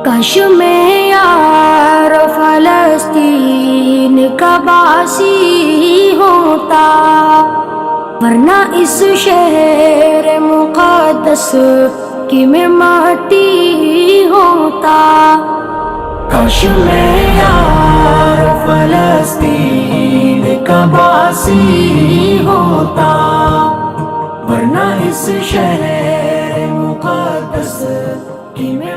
काश मैं यार फलस्तीन का बासी होता, वरना इस शहर मुक़द्दस की मैं माटी होता। काश मैं यार फलस्तीन का बासी होता, वरना इस शहर मुक़द्दस की मैं